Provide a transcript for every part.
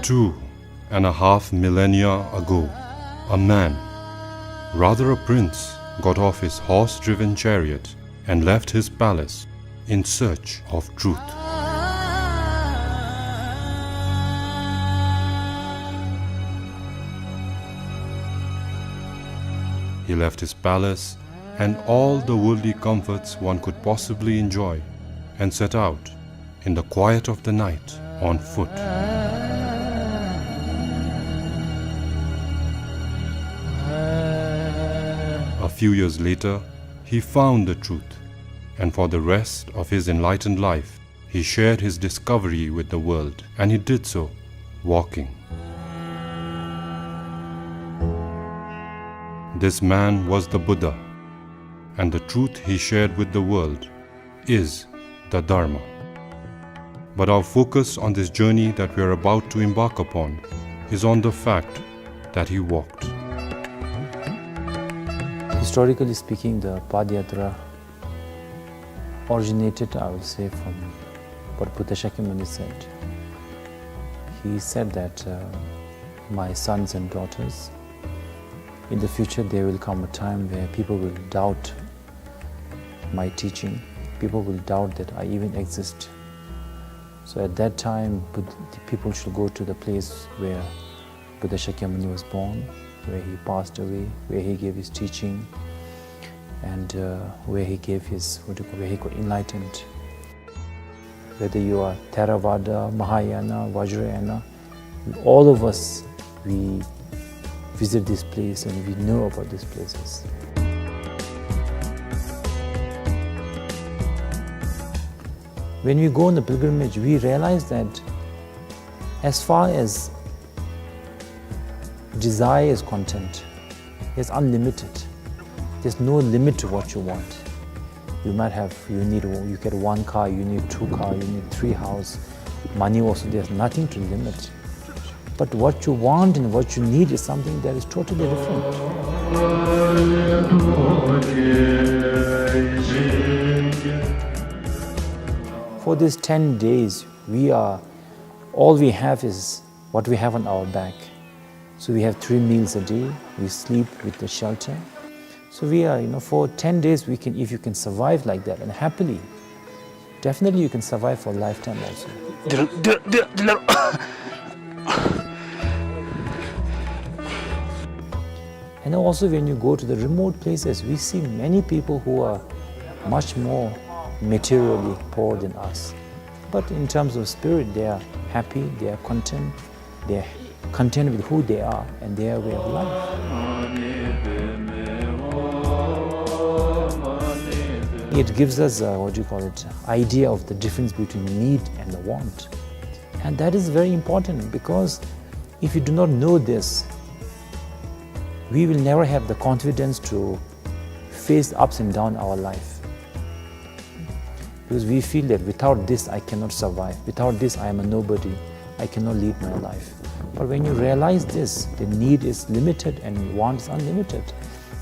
2.5 millennia ago, a man, rather a prince, got off his horse-driven chariot and left his palace in search of truth. He left his palace and all the worldly comforts one could possibly enjoy and set out in the quiet of the night on foot. A few years later, he found the truth, and for the rest of his enlightened life, he shared his discovery with the world, and he did so walking. This man was the Buddha, and the truth he shared with the world is the Dharma. But our focus on this journey that we are about to embark upon is on the fact that he walked. Historically speaking, the Yatra originated, I would say, from what Buddha Shakyamuni said. He said that my sons and daughters, in the future there will come a time where people will doubt my teaching. People will doubt that I even exist. So at that time, people should go to the place where Buddha Shakyamuni was born, where he passed away, where he gave his teaching, and where he gave his, where he got enlightened. Whether you are Theravada, Mahayana, Vajrayana, all of us, we visit this place and we know about these places. When we go on the pilgrimage, we realize that as far as desire is content, it's unlimited. There's no limit to what you want. You get one car, you need 2 cars, you need 3 houses. Money also, there's nothing to limit. But what you want and what you need is something that is totally different. For these 10 days, all we have is what we have on our back. So we have 3 meals a day, we sleep with the shelter. So we are, for 10 days, if you can survive like that and happily, definitely you can survive for a lifetime also. And also when you go to the remote places, we see many people who are much more materially poor than us. But in terms of spirit, they are happy, they are content with who they are and their way of life. It gives us idea of the difference between need and the want. And that is very important, because if you do not know this, we will never have the confidence to face the ups and downs of our life. Because we feel that without this I cannot survive, without this I am a nobody, I cannot lead my life. But when you realize this, the need is limited and want is unlimited,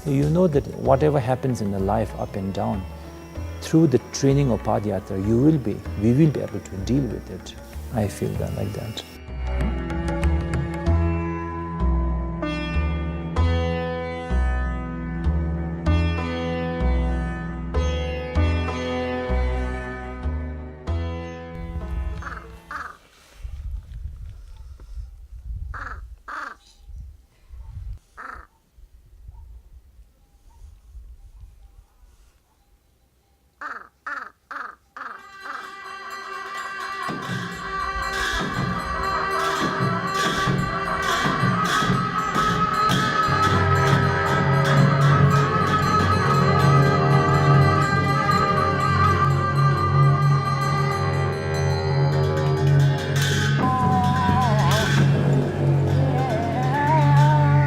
you know that whatever happens in the life, up and down, through the training of Padayatra, we will be able to deal with it. I feel that like that.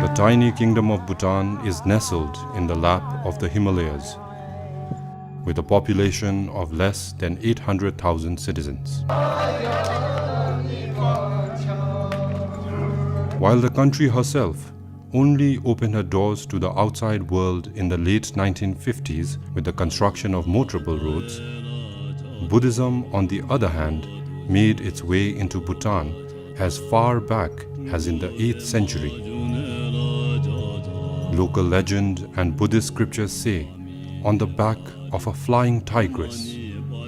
The tiny kingdom of Bhutan is nestled in the lap of the Himalayas, with a population of less than 800,000 citizens. While the country herself only opened her doors to the outside world in the late 1950s with the construction of motorable roads, Buddhism, on the other hand, made its way into Bhutan as far back as in the 8th century. Local legend and Buddhist scriptures say, on the back of a flying tigress,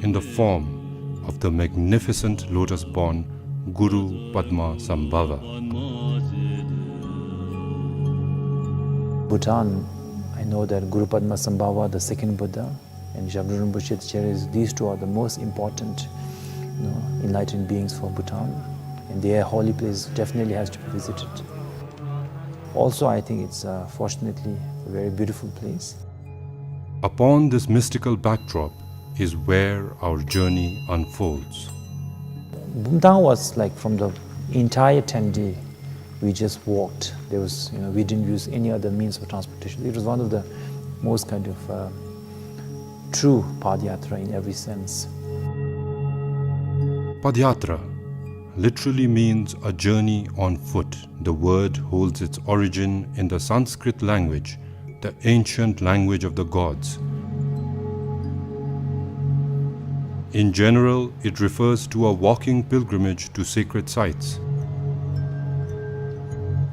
in the form of the magnificent lotus-born Guru Padma Sambhava. Bhutan, I know that Guru Padma Sambhava, the second Buddha, and Shabda Rinpoche Cherries, these two are the most important enlightened beings for Bhutan, and their holy place definitely has to be visited. Also, I think it's fortunately a very beautiful place. Upon this mystical backdrop is where our journey unfolds. Bhutan was like from the entire 10-day, we just walked. There was, we didn't use any other means of transportation. It was one of the most kind of true Padyatra in every sense. Padyatra literally means a journey on foot. The word holds its origin in the Sanskrit language, the ancient language of the gods. In general, it refers to a walking pilgrimage to sacred sites.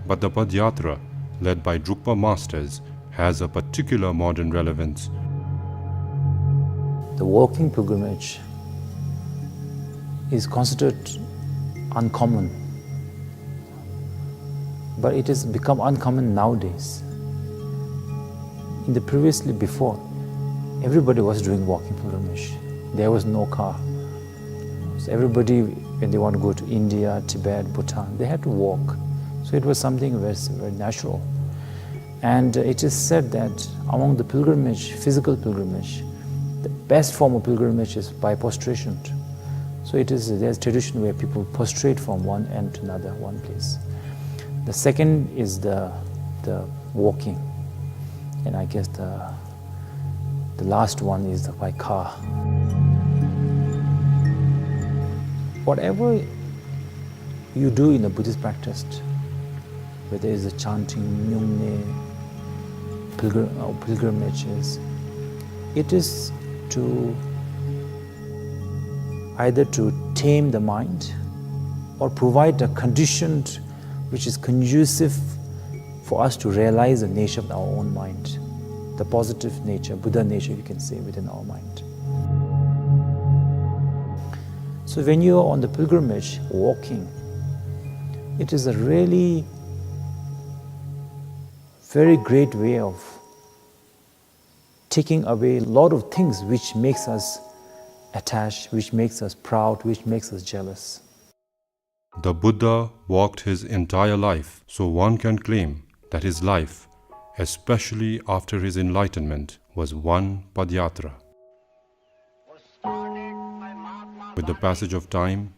But the Padyatra, led by Drukpa masters, has a particular modern relevance. The walking pilgrimage is considered uncommon, but it has become uncommon nowadays. Before, everybody was doing walking pilgrimage. There was no car. So everybody, when they want to go to India, Tibet, Bhutan, they had to walk. So it was something very, very natural. And it is said that among the pilgrimage, physical pilgrimage, the best form of pilgrimage is by prostration. So there's a tradition where people prostrate from one end to another, one place. The second is the walking. And I guess the last one is by car. Whatever you do in a Buddhist practice, whether it's a chanting, nyungne, pilgrimages, it is to either to tame the mind or provide a condition which is conducive for us to realize the nature of our own mind, the positive nature, Buddha nature, you can say, within our mind. So when you are on the pilgrimage, walking, it is a really very great way of taking away a lot of things which makes us attached, which makes us proud, which makes us jealous. The Buddha walked his entire life, so one can claim that his life, especially after his enlightenment, was one Padyatra. With the passage of time,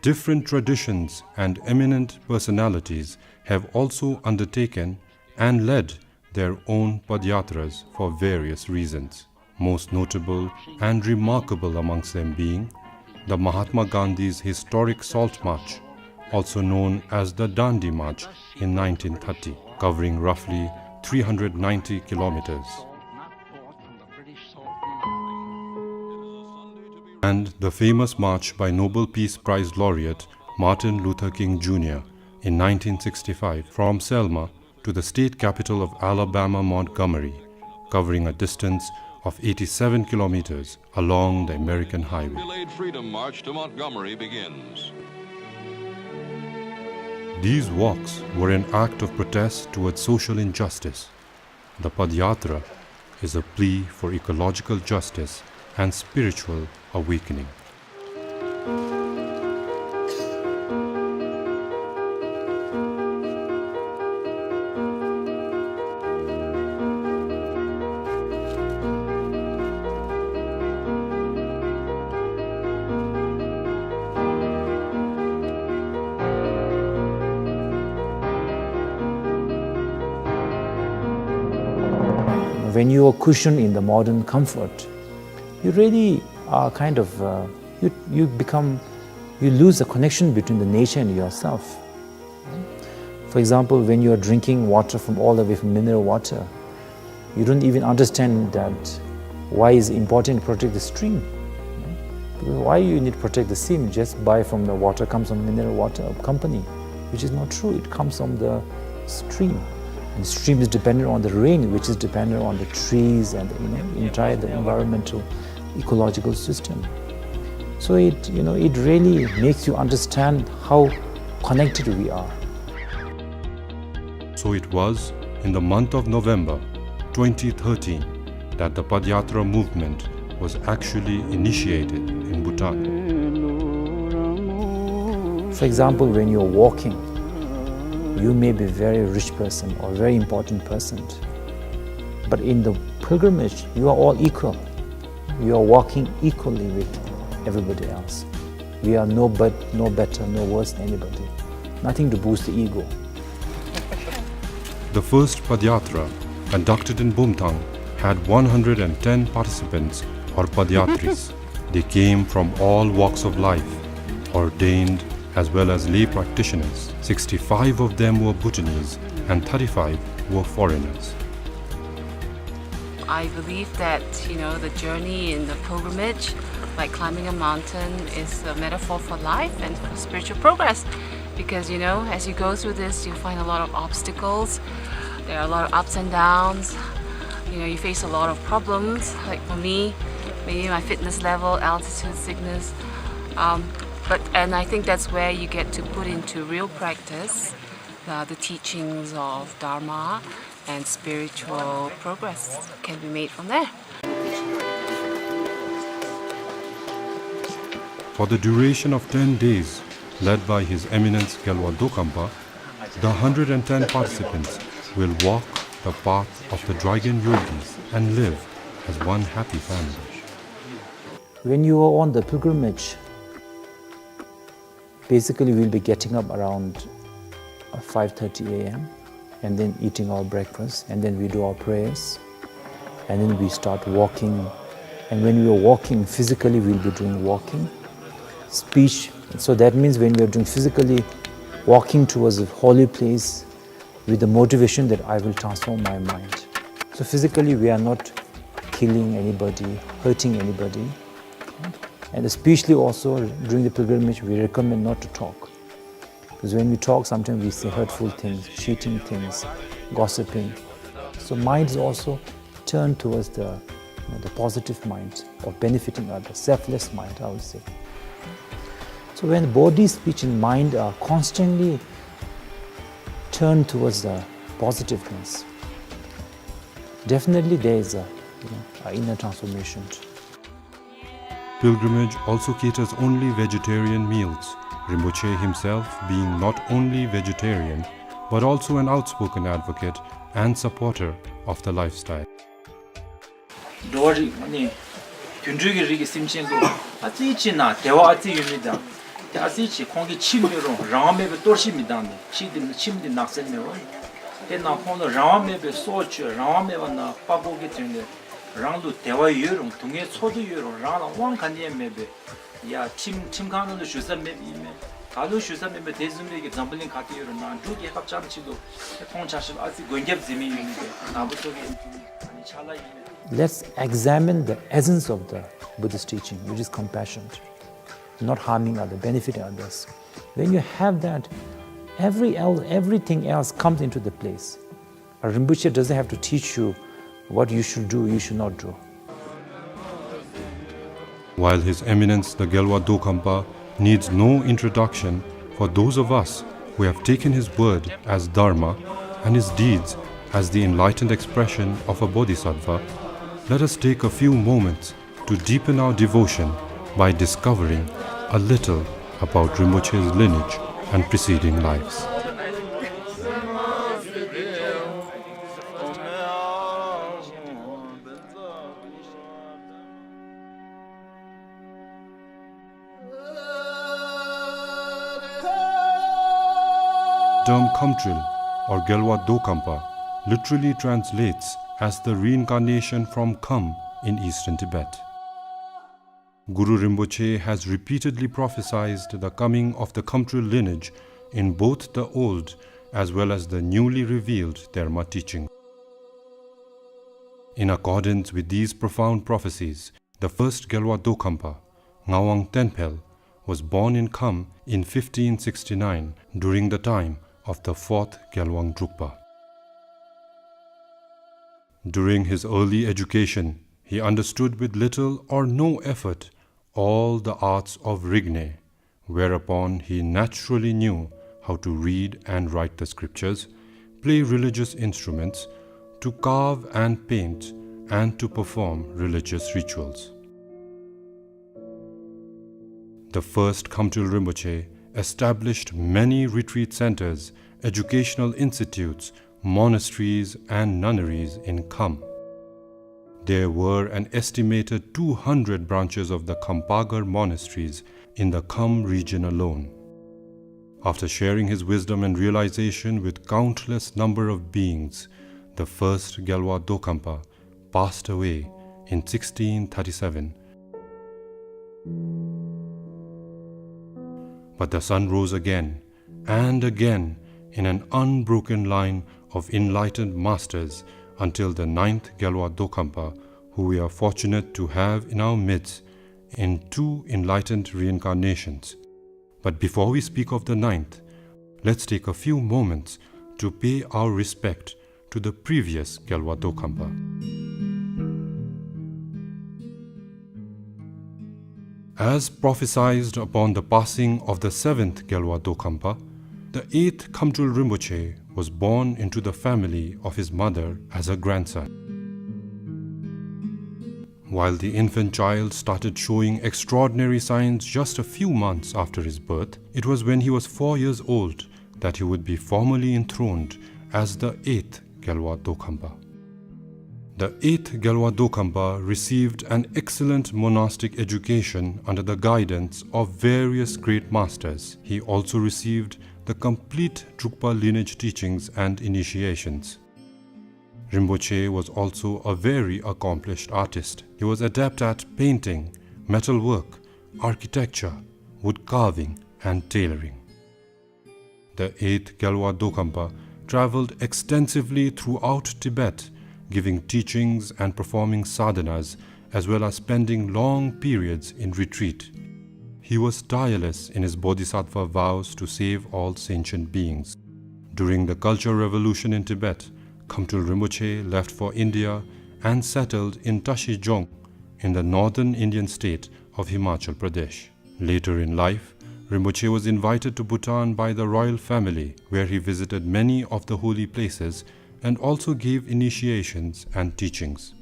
different traditions and eminent personalities have also undertaken and led their own Padyatras for various reasons. Most notable and remarkable amongst them being the Mahatma Gandhi's historic Salt March, also known as the Dandi March in 1930, covering roughly 390 kilometers. And the famous march by Nobel Peace Prize laureate Martin Luther King Jr. in 1965 from Selma to the state capital of Alabama, Montgomery, covering a distance of 87 kilometers along the American highway. The delayed Freedom March to Montgomery begins. These walks were an act of protest towards social injustice. The Padyatra is a plea for ecological justice and spiritual awakening. When you are cushioned in the modern comfort, you really are kind of, you lose the connection between the nature and yourself. For example, when you are drinking water from all the way from mineral water, you don't even understand that why it's important to protect the stream. Why you need to protect the sea? Just buy from the water, comes from mineral water company, which is not true. It comes from the stream. And the stream is dependent on the rain, which is dependent on the trees and entire the environmental ecological system. So it really makes you understand how connected we are. So it was in the month of November 2013 that the Padyatra movement was actually initiated in Bhutan. For example, when you're walking, you may be a very rich person or very important person, but in the pilgrimage, you are all equal. You are walking equally with everybody else. We are no better, no worse than anybody. Nothing to boost the ego. The first Padyatra, conducted in Bhutan, had 110 participants or Padyatris. They came from all walks of life, ordained as well as lay practitioners. 65 of them were Bhutanese and 35 were foreigners. I believe that, the journey in the pilgrimage, like climbing a mountain, is a metaphor for life and for spiritual progress. Because, as you go through this, you find a lot of obstacles. There are a lot of ups and downs. You face a lot of problems. Like for me, maybe my fitness level, altitude sickness. And I think that's where you get to put into real practice the teachings of Dharma, and spiritual progress can be made from there. For the duration of 10 days, led by His Eminence Gelwa Dokampa, the 110 participants will walk the path of the Dragon Yogis and live as one happy family. When you are on the pilgrimage, basically we'll be getting up around 5:30 a.m. and then eating our breakfast, and then we do our prayers, and then we start walking. And when we are walking physically, we'll be doing walking, speech. So that means when we are doing physically walking towards a holy place with the motivation that I will transform my mind. So physically we are not killing anybody, hurting anybody. And especially also during the pilgrimage, we recommend not to talk. Because when we talk, sometimes we say hurtful things, cheating things, gossiping. So mind is also turned towards the positive mind of benefiting others, selfless mind, I would say. So when body, speech and mind are constantly turned towards the positive things, definitely there is an inner transformation. Pilgrimage also caters only vegetarian meals, Rinpoche himself being not only vegetarian, but also an outspoken advocate and supporter of the lifestyle. 랑도 대화 유용 동해 초도 유용 랑랑 왕간디에 메베 야 팀가는도 주사 메비메 가도 주사 메베 대즈메게 잠블링 카티 유용 나 두게 합잡치도 통차실 아직 권geb지미 유니게 나부터게 아니 찰라이메. Let's examine the essence of the Buddhist teaching, which is compassion, not harming others, benefiting others. When you have that, everything else comes into the place. A Rinpoche doesn't have to teach you what you should do, you should not do. While His Eminence the Gelwa Dokampa needs no introduction for those of us who have taken his word as Dharma and his deeds as the enlightened expression of a Bodhisattva, let us take a few moments to deepen our devotion by discovering a little about Rinpoche's lineage and preceding lives. The term Kamtril or Gelwa Dokampa literally translates as the reincarnation from Kam in eastern Tibet. Guru Rinpoche has repeatedly prophesied the coming of the Kamtril lineage in both the old as well as the newly revealed Dharma teaching. In accordance with these profound prophecies, the first Gelwa Dokampa Ngawang Tenpel, was born in Kham in 1569 during the time of the 4th Gyalwang Drukpa. During his early education, he understood with little or no effort all the arts of Rigne, whereupon he naturally knew how to read and write the scriptures, play religious instruments, to carve and paint, and to perform religious rituals. The first Khamtul Rinpoche established many retreat centers, educational institutes, monasteries and nunneries in Kham. There were an estimated 200 branches of the Khampagar monasteries in the Kham region alone. After sharing his wisdom and realization with countless number of beings, the first Gyalwa Dokhampa passed away in 1637. But the sun rose again and again in an unbroken line of enlightened masters until the 9th Gyalwa Dokhampa, who we are fortunate to have in our midst in 2 enlightened reincarnations. But before we speak of the 9th, let's take a few moments to pay our respect to the previous Gyalwa Dokhampa. As prophesied upon the passing of the 7th Gyalwa Dokhampa, the 8th Khamtul Rinpoche was born into the family of his mother as a grandson. While the infant child started showing extraordinary signs just a few months after his birth, it was when he was 4 years old that he would be formally enthroned as the 8th Gyalwa Dokhampa. The 8th Gyalwa Dokhampa received an excellent monastic education under the guidance of various great masters. He also received the complete Drukpa lineage teachings and initiations. Rinpoche was also a very accomplished artist. He was adept at painting, metalwork, architecture, wood carving, and tailoring. The 8th Gyalwa Dokhampa traveled extensively throughout Tibet, giving teachings and performing sadhanas, as well as spending long periods in retreat. He was tireless in his bodhisattva vows to save all sentient beings. During the Culture Revolution in Tibet, Khamtul Rinpoche left for India and settled in Tashijong in the northern Indian state of Himachal Pradesh. Later in life, Rinpoche was invited to Bhutan by the royal family, where he visited many of the holy places and also gave initiations and teachings.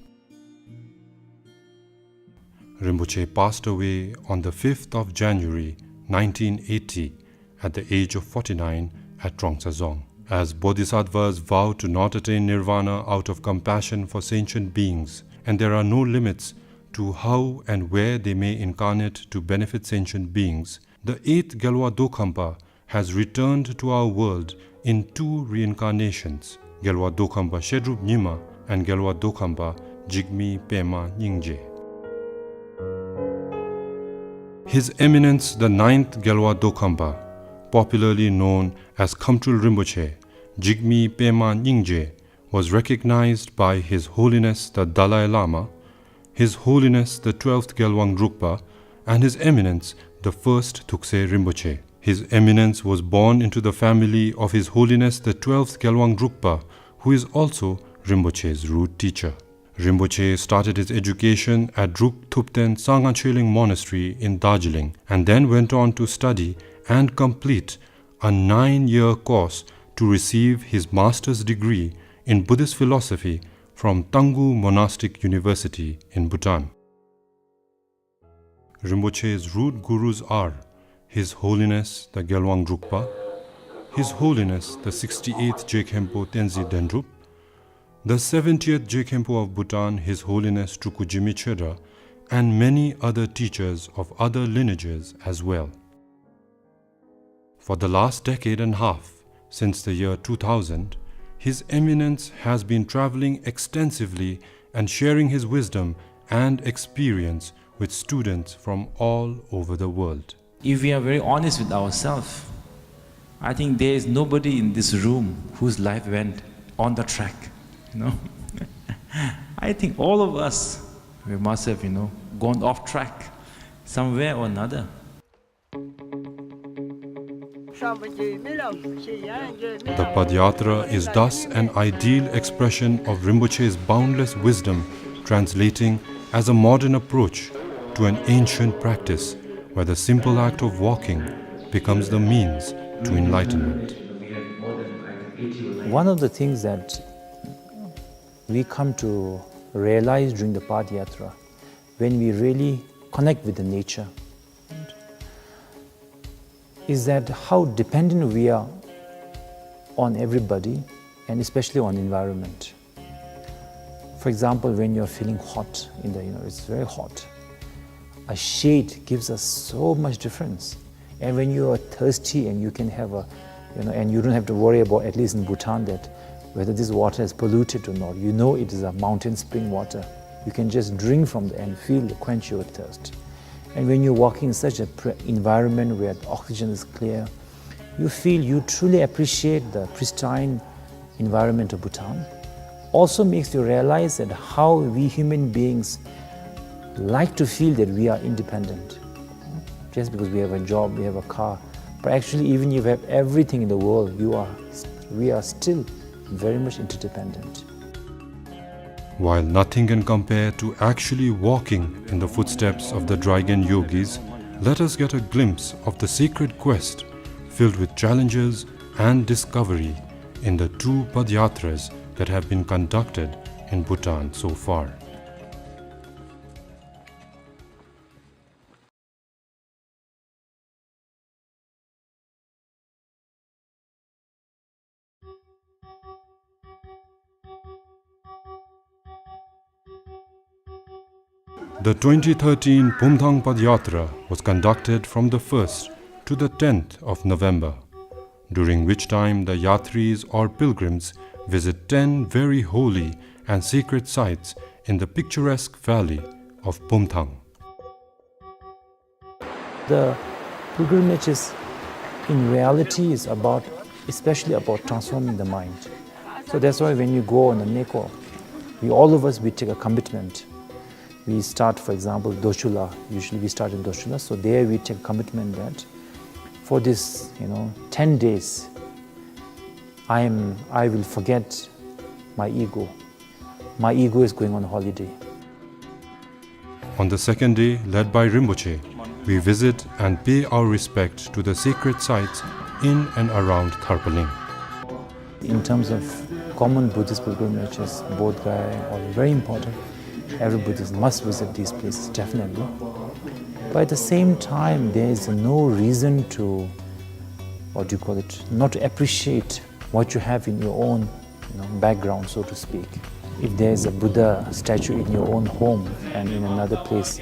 Rinpoche passed away on the 5th of January 1980 at the age of 49 at Trongsa-Zong. As bodhisattvas vow to not attain nirvana out of compassion for sentient beings, and there are no limits to how and where they may incarnate to benefit sentient beings, the 8th Gyalwa Dokhampa has returned to our world in 2 reincarnations, Gyalwa Dokhampa Shedrup Nyima and Gyalwa Dokhampa Jigme Pema Nyingje. His Eminence the 9th Gyalwa Dokhampa, popularly known as Khamtul Rinpoche, Jigme Pema Nyingje, was recognized by His Holiness the Dalai Lama, His Holiness the 12th Gyalwang Drukpa, and His Eminence the 1st Thukse Rinpoche. His Eminence was born into the family of His Holiness the 12th Gyalwang Drukpa, who is also Rinpoche's root teacher. Rinpoche started his education at Druk Thupten Sangha Monastery in Darjeeling and then went on to study and complete a 9-year course to receive his master's degree in Buddhist philosophy from Tangu Monastic University in Bhutan. Rinpoche's root gurus are His Holiness the Gyalwang Drukpa, His Holiness the 68th Jekhenpo Tenzi Dendrup, the 70th Jekhenpo of Bhutan, His Holiness Trukujimi Chedra, and many other teachers of other lineages as well. For the last decade and a half, since the year 2000, His Eminence has been traveling extensively and sharing his wisdom and experience with students from all over the world. If we are very honest with ourselves, I think there is nobody in this room whose life went on the track, I think all of us, we must have, gone off track somewhere or another. The Padyatra is thus an ideal expression of Rinpoche's boundless wisdom, translating as a modern approach to an ancient practice where the simple act of walking becomes the means to enlightenment. One of the things that we come to realize during the Padyatra, when we really connect with the nature, is that how dependent we are on everybody and especially on the environment. For example, when you're feeling hot, it's very hot, a shade gives us so much difference. And when you are thirsty and you can have and you don't have to worry about, at least in Bhutan, that whether this water is polluted or not. You know it is a mountain spring water. You can just drink from there and quench your thirst. And when you're walking in such an environment where the oxygen is clear, you truly appreciate the pristine environment of Bhutan. Also makes you realize that how we human beings like to feel that we are independent. Just because we have a job, we have a car. But actually, even if you have everything in the world, we are still very much interdependent. While nothing can compare to actually walking in the footsteps of the Dragon Yogis, let us get a glimpse of the sacred quest filled with challenges and discovery in the 2 Padyatras that have been conducted in Bhutan so far. The 2013 Pumthang Padyatra was conducted from the 1st to the 10th of November, during which time the Yatris or pilgrims visit 10 very holy and sacred sites in the picturesque valley of Pumthang. The pilgrimages in reality is especially about transforming the mind. So that's why when you go on the Neko, we take a commitment. We start, for example, Doshula. Usually we start in Doshula. So there we take a commitment that for this, 10 days, I will forget my ego. My ego is going on holiday. On the second day, led by Rinpoche, we visit and pay our respect to the sacred sites in and around Tharpaling. In terms of common Buddhist pilgrimages, Bodh Gaya are very important. Every Buddhist must visit these places, definitely. But at the same time, there is no reason to, not to appreciate what you have in your own background, so to speak. If there is a Buddha statue in your own home and in another place,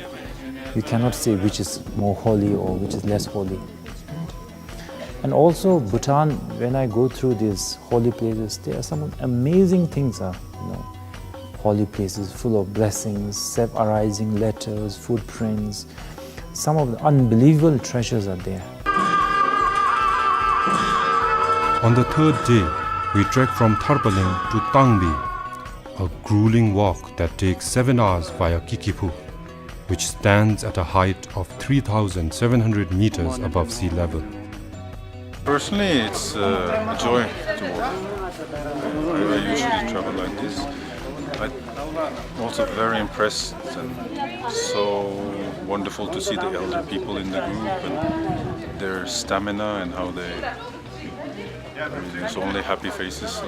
you cannot say which is more holy or which is less holy. And also Bhutan, when I go through these holy places, there are some amazing things. Holy places full of blessings, self-arising letters, footprints. Some of the unbelievable treasures are there. On the 3rd day, we trek from Tharpaling to Tangbi, a grueling walk that takes 7 hours via Kikipu, which stands at a height of 3,700 meters above sea level. Personally, it's a joy to walk. I usually travel like this. I'm also very impressed and so wonderful to see the elder people in the group and their stamina and how there's only happy faces, so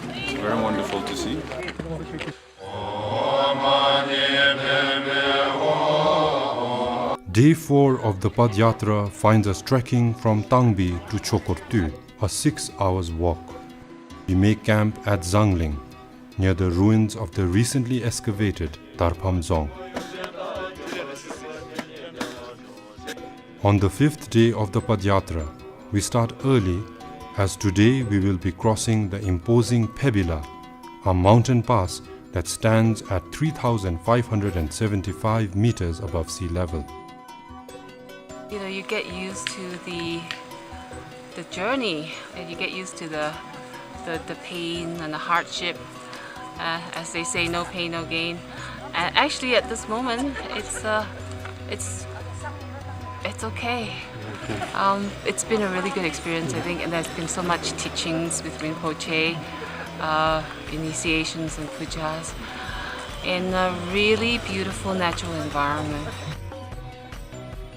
it's very wonderful to see. Day 4 of the Padyatra finds us trekking from Tangbi to Chokortu, a 6 hours walk. We make camp at Zangling, near the ruins of the recently excavated Tarpham Dzong. On the 5th day of the Padyatra, we start early, as today we will be crossing the imposing Pebila, a mountain pass that stands at 3,575 meters above sea level. You get used to the journey, and you get used to the pain and the hardship. As they say, no pain, no gain. And actually, at this moment, It's okay. It's been a really good experience, I think, and there's been so much teachings with Rinpoche, initiations and pujas, in a really beautiful natural environment.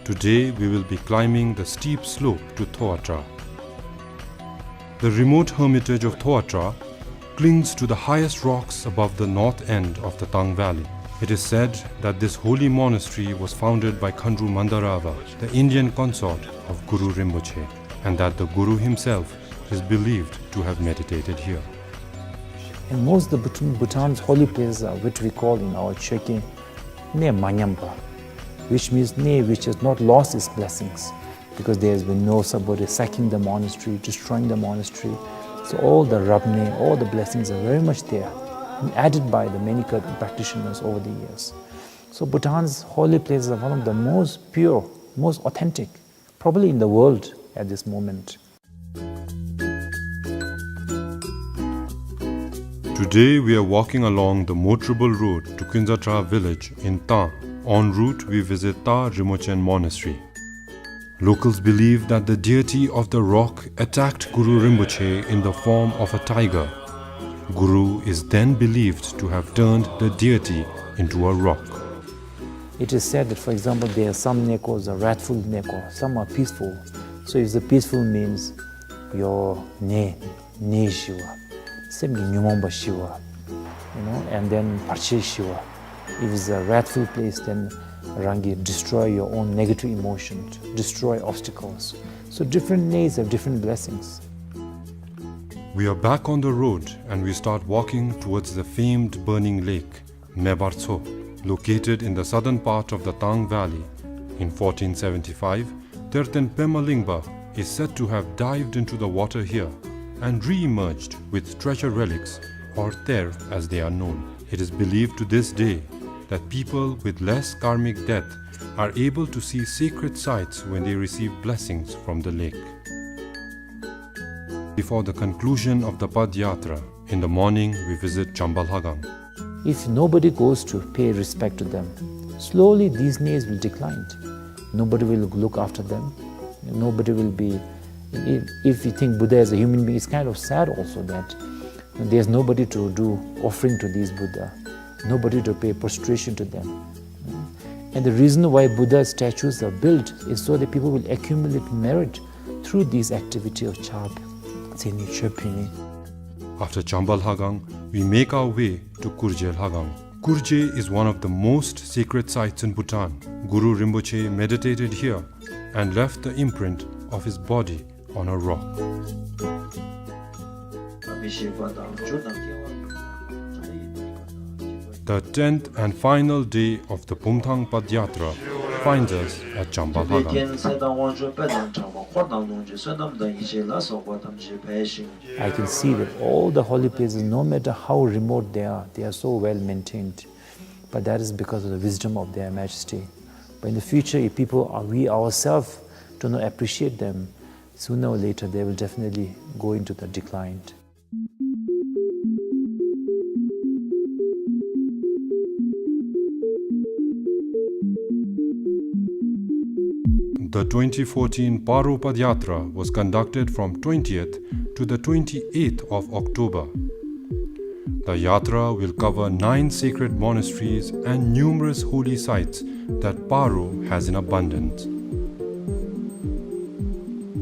Today we will be climbing the steep slope to Yatra. The remote hermitage of Yatra clings to the highest rocks above the north end of the Tang Valley. It is said that this holy monastery was founded by Khandru Mandarava, the Indian consort of Guru Rinpoche, and that the Guru himself is believed to have meditated here. And most of the Bhutan's holy places are which we call in our Chökyi Ne Manyampa, which means Ne, which has not lost its blessings, because there has been no somebody sacking the monastery, destroying the monastery. So all the Rabne, all the blessings are very much there, and added by the many practitioners over the years. So Bhutan's holy places are one of the most pure, most authentic, probably in the world at this moment. Today we are walking along the motorable road to Kunzatra village in Ta. En route we visit Ta Rinpoche Monastery. Locals believe that the deity of the rock attacked Guru Rinpoche in the form of a tiger. Guru is then believed to have turned the deity into a rock. It is said that, for example, there are some nekos are wrathful neko, some are peaceful. So if the peaceful means your ne Shiva, same Nyumomba Shiva, and then Parche Shiva. If it's a wrathful place, then Rangi, destroy your own negative emotions, destroy obstacles. So different names have different blessings. We are back on the road and we start walking towards the famed burning lake, Mebartso, located in the southern part of the Tang Valley. In 1475, Terten Pema Lingpa is said to have dived into the water here and re-emerged with treasure relics, or Ter as they are known. It is believed to this day that people with less karmic debt are able to see sacred sites when they receive blessings from the lake. Before the conclusion of the Pad Yatra, in the morning we visit Chambalhagang. If nobody goes to pay respect to them, slowly these names will decline. Nobody will look after them. Nobody will be... If you think Buddha as a human being, it's kind of sad also that there's nobody to do offering to these Buddha, nobody to pay prostration to them. And the reason why Buddha statues are built is so that people will accumulate merit through these activity of chab. After Chambalhagang, we make our way to Kurjelhagang. Kurje is one of the most sacred sites in Bhutan. Guru Rinpoche meditated here and left the imprint of his body on a rock. The 10th and final day of the Pumthang Pad Yatra finds us at Chambalhagang. I can see that all the holy places, no matter how remote they are so well maintained. But that is because of the wisdom of their majesty. But in the future, if we ourselves do not appreciate them, sooner or later they will definitely go into the decline. The 2014 Paro Pad Yatra was conducted from 20th to the 28th of October. The Yatra will cover 9 sacred monasteries and numerous holy sites that Paro has in abundance.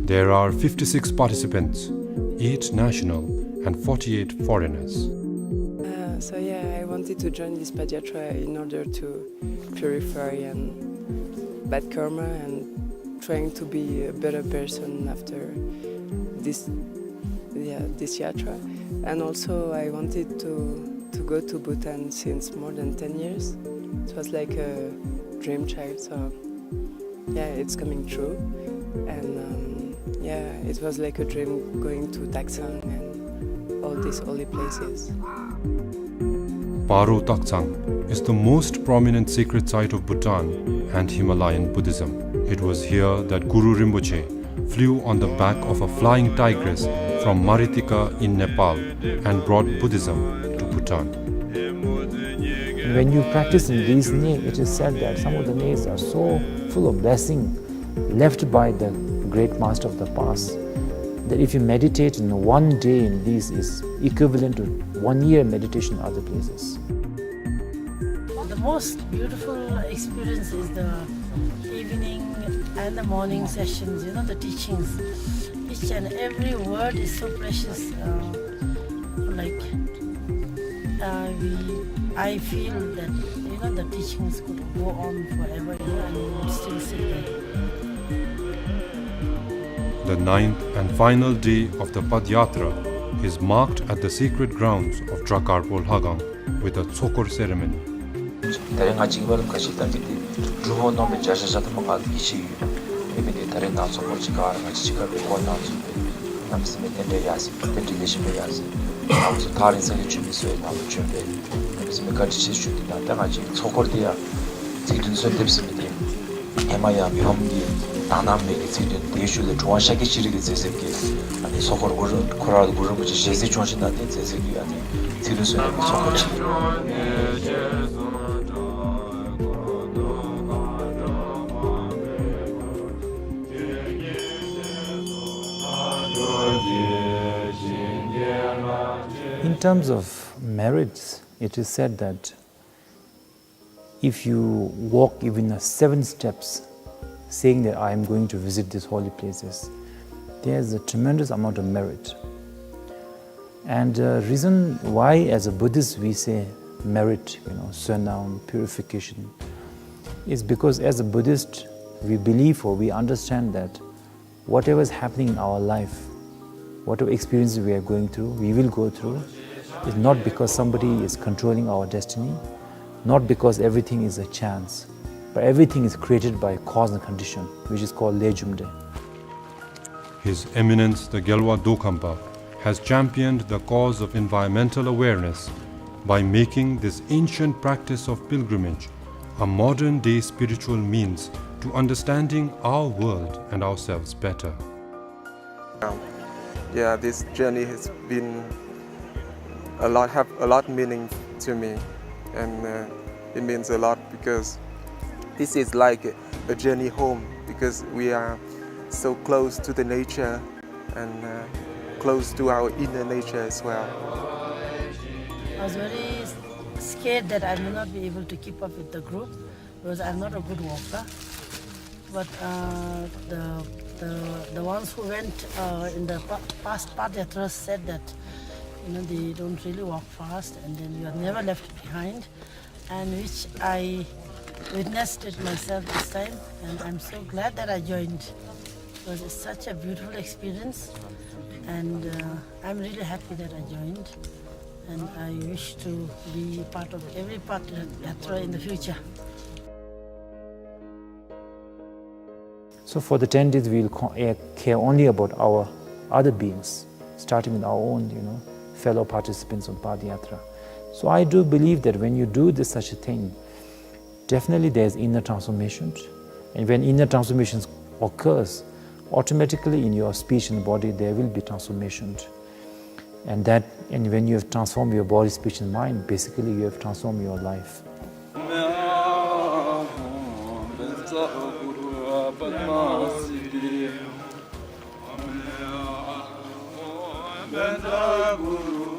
There are 56 participants, 8 national and 48 foreigners. I wanted to join this Pad Yatra in order to purify and bad karma and trying to be a better person after this yatra. And also I wanted to go to Bhutan since more than 10 years. It was like a dream child, so it's coming true. And it was like a dream going to Taksang and all these holy places. Paro Taksang is the most prominent sacred site of Bhutan and Himalayan Buddhism. It was here that Guru Rinpoche flew on the back of a flying tigress from Maritika in Nepal and brought Buddhism to Bhutan. And when you practice in these nays, it is said that some of the nays are so full of blessing left by the great master of the past that if you meditate in one day in these is equivalent to 1 year meditation in other places. The most beautiful experience is the evening and the morning sessions, the teachings. Each and every word is so precious. I feel that the teachings could go on forever, and you would still sit there. The ninth and final day of the Pad Yatra is marked at the sacred grounds of Trakarpol Hagang with a Tsokor ceremony. In terms of merits, it is said that if you walk even 7 steps saying that I am going to visit these holy places, there is a tremendous amount of merit. And the reason why as a Buddhist we say merit, sunaun, purification, is because as a Buddhist we believe or we understand that whatever is happening in our life, whatever experiences we are going through, we will go through, is not because somebody is controlling our destiny, not because everything is a chance, but everything is created by cause and condition, which is called Lejumde. His Eminence the Gelwa Dokhampa has championed the cause of environmental awareness by making this ancient practice of pilgrimage a modern-day spiritual means to understanding our world and ourselves better. Yeah, this journey has been have a lot meaning to me, and it means a lot because this is like a journey home, because we are so close to the nature and close to our inner nature as well. I was very scared that I may not be able to keep up with the group because I'm not a good walker. But the ones who went in the past Pad Yatras said that they don't really walk fast, and then you are never left behind, and which I witnessed it myself this time, and I'm so glad that I joined because it's such a beautiful experience, and I'm really happy that I joined, and I wish to be part of every Pad Yatra in the future. So for the 10 days, we'll care only about our other beings, starting with our own, fellow participants on Pad Yatra. So I do believe that when you do such a thing, definitely there's inner transformation. And when inner transformation occurs, automatically in your speech and body, there will be transformation. And when you have transformed your body, speech and mind, basically you have transformed your life. Guru